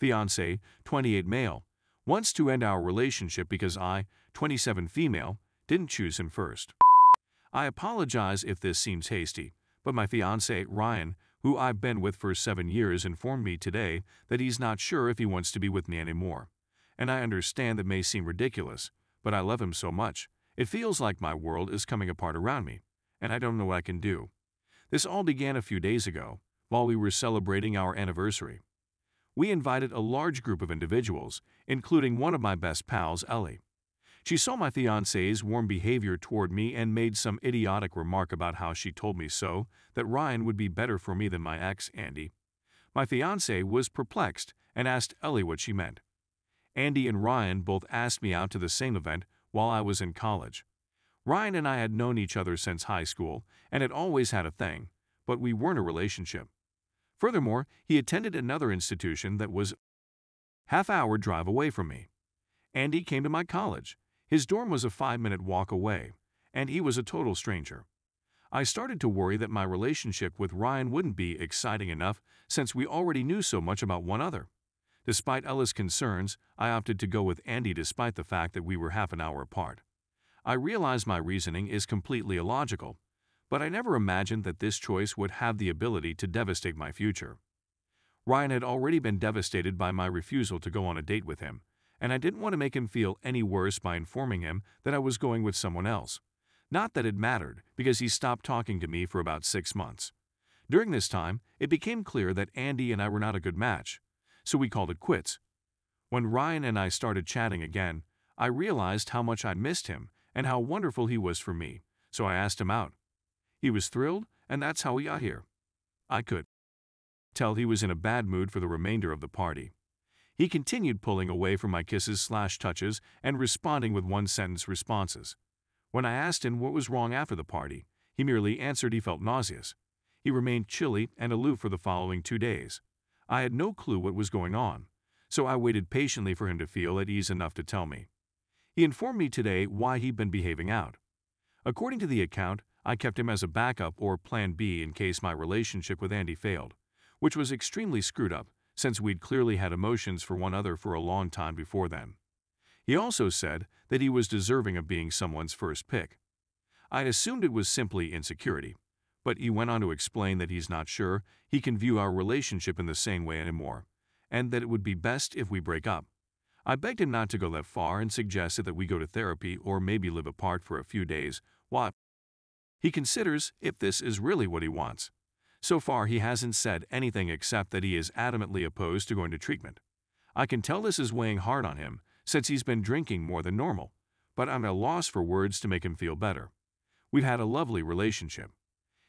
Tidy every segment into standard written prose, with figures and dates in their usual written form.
fiancé, 28 male, wants to end our relationship because I, 27 female, didn't choose him first. I apologize if this seems hasty, but my fiancé, Ryan, who I've been with for 7 years, informed me today that he's not sure if he wants to be with me anymore. And I understand that may seem ridiculous, but I love him so much. It feels like my world is coming apart around me, and I don't know what I can do. This all began a few days ago, while we were celebrating our anniversary. We invited a large group of individuals, including one of my best pals, Ellie. She saw my fiancé's warm behavior toward me and made some idiotic remark about how she told me so, that Ryan would be better for me than my ex, Andy. My fiancé was perplexed and asked Ellie what she meant. Andy and Ryan both asked me out to the same event while I was in college. Ryan and I had known each other since high school and had always had a thing, but we weren't a relationship. Furthermore, he attended another institution that was a half-hour drive away from me. Andy came to my college. His dorm was a 5-minute walk away, and he was a total stranger. I started to worry that my relationship with Ryan wouldn't be exciting enough since we already knew so much about one another. Despite Ella's concerns, I opted to go with Andy despite the fact that we were half an hour apart. I realize my reasoning is completely illogical, but I never imagined that this choice would have the ability to devastate my future. Ryan had already been devastated by my refusal to go on a date with him, and I didn't want to make him feel any worse by informing him that I was going with someone else. Not that it mattered, because he stopped talking to me for about 6 months. During this time, it became clear that Andy and I were not a good match, so we called it quits. When Ryan and I started chatting again, I realized how much I missed him and how wonderful he was for me, so I asked him out. He was thrilled, and that's how we got here. I could tell he was in a bad mood for the remainder of the party. He continued pulling away from my kisses/touches and responding with one-sentence responses. When I asked him what was wrong after the party, he merely answered he felt nauseous. He remained chilly and aloof for the following 2 days. I had no clue what was going on, so I waited patiently for him to feel at ease enough to tell me. He informed me today why he'd been behaving out. According to the account, I kept him as a backup or plan B in case my relationship with Andy failed, which was extremely screwed up since we'd clearly had emotions for one another for a long time before then. He also said that he was deserving of being someone's first pick. I'd assumed it was simply insecurity, but he went on to explain that he's not sure he can view our relationship in the same way anymore, and that it would be best if we break up. I begged him not to go that far and suggested that we go to therapy or maybe live apart for a few days while he considers if this is really what he wants. So far, he hasn't said anything except that he is adamantly opposed to going to treatment. I can tell this is weighing hard on him since he's been drinking more than normal, but I'm at a loss for words to make him feel better. We've had a lovely relationship.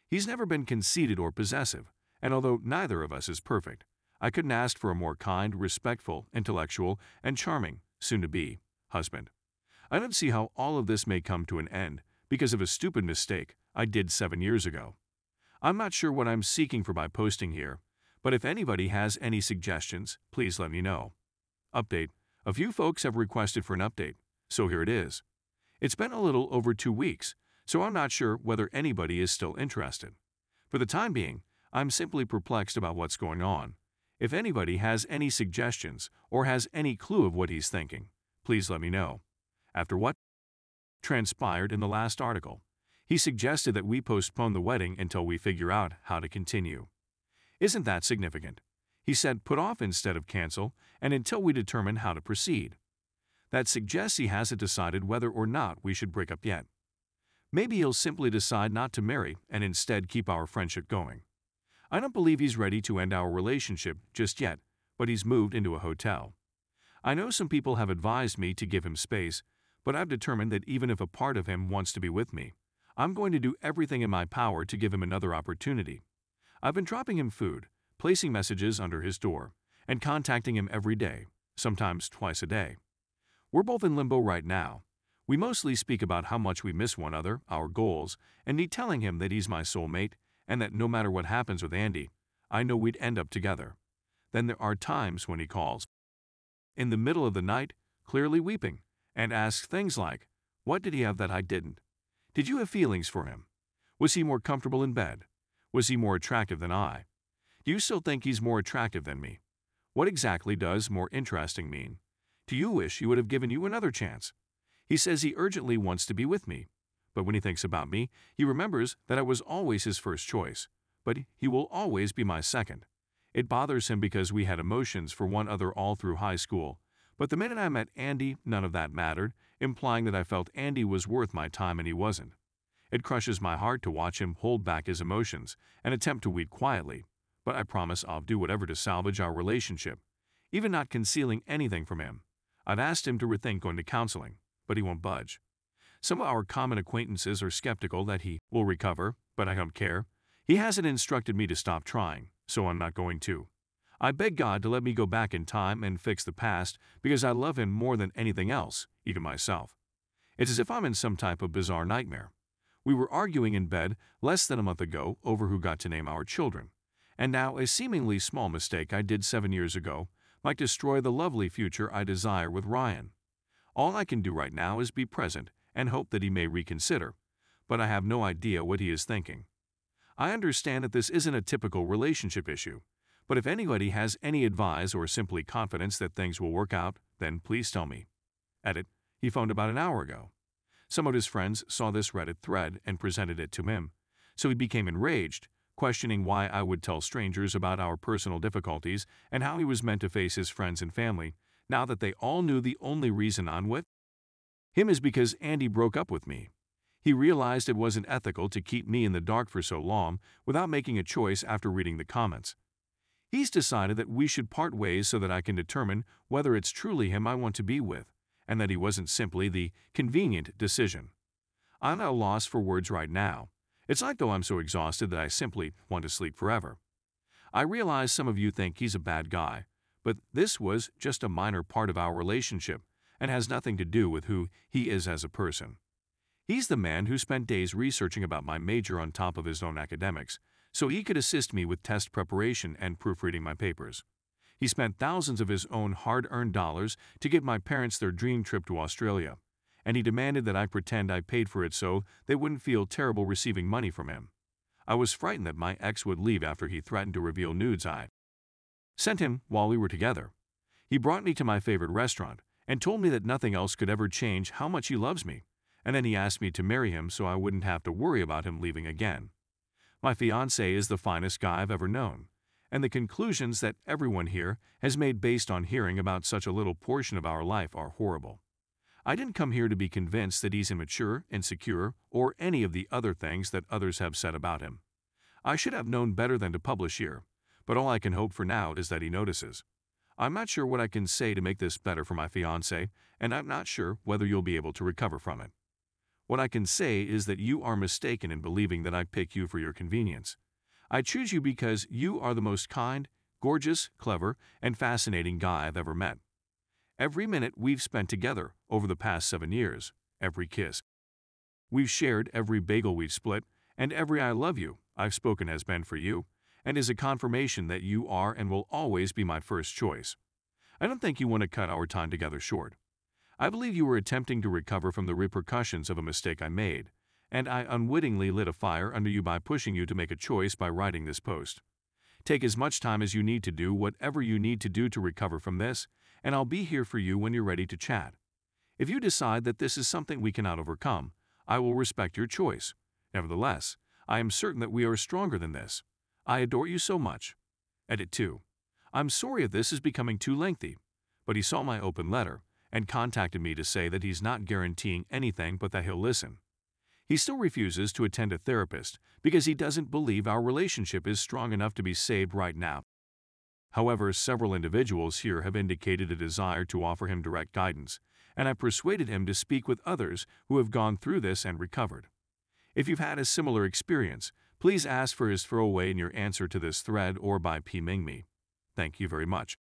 He's never been conceited or possessive, and although neither of us is perfect, I couldn't ask for a more kind, respectful, intellectual, and charming, soon-to-be, husband. I don't see how all of this may come to an end because of a stupid mistake I did 7 years ago. I'm not sure what I'm seeking for by posting here, but if anybody has any suggestions, please let me know. Update. A few folks have requested for an update, so here it is. It's been a little over 2 weeks, so I'm not sure whether anybody is still interested. For the time being, I'm simply perplexed about what's going on. If anybody has any suggestions or has any clue of what he's thinking, please let me know. After what transpired in the last article, he suggested that we postpone the wedding until we figure out how to continue. Isn't that significant? He said put off instead of cancel, and until we determine how to proceed. That suggests he hasn't decided whether or not we should break up yet. Maybe he'll simply decide not to marry and instead keep our friendship going. I don't believe he's ready to end our relationship just yet, but he's moved into a hotel. I know some people have advised me to give him space, but I've determined that even if a part of him wants to be with me, I'm going to do everything in my power to give him another opportunity. I've been dropping him food, placing messages under his door, and contacting him every day, sometimes twice a day. We're both in limbo right now. We mostly speak about how much we miss one another, our goals, and me telling him that he's my soulmate and that no matter what happens with Andy, I know we'd end up together. Then there are times when he calls in the middle of the night, clearly weeping, and asks things like, "What did he have that I didn't? Did you have feelings for him? Was he more comfortable in bed? Was he more attractive than I? Do you still think he's more attractive than me? What exactly does more interesting mean? Do you wish he would have given you another chance? He says he urgently wants to be with me. But when he thinks about me, he remembers that I was always his first choice, but he will always be my second. It bothers him because we had emotions for one other all through high school, but the minute I met Andy, none of that mattered, implying that I felt Andy was worth my time and he wasn't. It crushes my heart to watch him hold back his emotions and attempt to weep quietly, but I promise I'll do whatever to salvage our relationship, even not concealing anything from him. I've asked him to rethink going to counseling, but he won't budge. Some of our common acquaintances are skeptical that he will recover, but I don't care. He hasn't instructed me to stop trying, so I'm not going to. I beg God to let me go back in time and fix the past because I love him more than anything else, even myself. It's as if I'm in some type of bizarre nightmare. We were arguing in bed less than a month ago over who got to name our children, and now a seemingly small mistake I did 7 years ago might destroy the lovely future I desire with Ryan. All I can do right now is be present and hope that he may reconsider, but I have no idea what he is thinking. I understand that this isn't a typical relationship issue, but if anybody has any advice or simply confidence that things will work out, then please tell me. Edit. He phoned about an hour ago. Some of his friends saw this Reddit thread and presented it to him, so he became enraged, questioning why I would tell strangers about our personal difficulties and how he was meant to face his friends and family, now that they all knew the only reason I'm with him is because Andy broke up with me. He realized it wasn't ethical to keep me in the dark for so long without making a choice after reading the comments. He's decided that we should part ways so that I can determine whether it's truly him I want to be with, and that he wasn't simply the convenient decision. I'm at a loss for words right now. It's like though I'm so exhausted that I simply want to sleep forever. I realize some of you think he's a bad guy, but this was just a minor part of our relationship and has nothing to do with who he is as a person. He's the man who spent days researching about my major on top of his own academics, so he could assist me with test preparation and proofreading my papers. He spent thousands of his own hard-earned dollars to give my parents their dream trip to Australia, and he demanded that I pretend I paid for it so they wouldn't feel terrible receiving money from him. I was frightened that my ex would leave after he threatened to reveal nudes I sent him while we were together. He brought me to my favorite restaurant and told me that nothing else could ever change how much he loves me, and then he asked me to marry him so I wouldn't have to worry about him leaving again. My fiancé is the finest guy I've ever known, and the conclusions that everyone here has made based on hearing about such a little portion of our life are horrible. I didn't come here to be convinced that he's immature, insecure, or any of the other things that others have said about him. I should have known better than to publish here, but all I can hope for now is that he notices. I'm not sure what I can say to make this better for my fiancé, and I'm not sure whether you'll be able to recover from it. What I can say is that you are mistaken in believing that I pick you for your convenience. I choose you because you are the most kind, gorgeous, clever, and fascinating guy I've ever met. Every minute we've spent together over the past 7 years, every kiss we've shared, every bagel we've split, and every I love you I've spoken has been for you, and is a confirmation that you are and will always be my first choice. I don't think you want to cut our time together short. I believe you were attempting to recover from the repercussions of a mistake I made, and I unwittingly lit a fire under you by pushing you to make a choice by writing this post. Take as much time as you need to do whatever you need to do to recover from this, and I'll be here for you when you're ready to chat. If you decide that this is something we cannot overcome, I will respect your choice. Nevertheless, I am certain that we are stronger than this. I adore you so much. Edit 2. I'm sorry if this is becoming too lengthy, but he saw my open letter and contacted me to say that he's not guaranteeing anything but that he'll listen. He still refuses to attend a therapist because he doesn't believe our relationship is strong enough to be saved right now. However, several individuals here have indicated a desire to offer him direct guidance, and I persuaded him to speak with others who have gone through this and recovered. If you've had a similar experience, please ask for his throwaway in your answer to this thread or by PMing me. Thank you very much.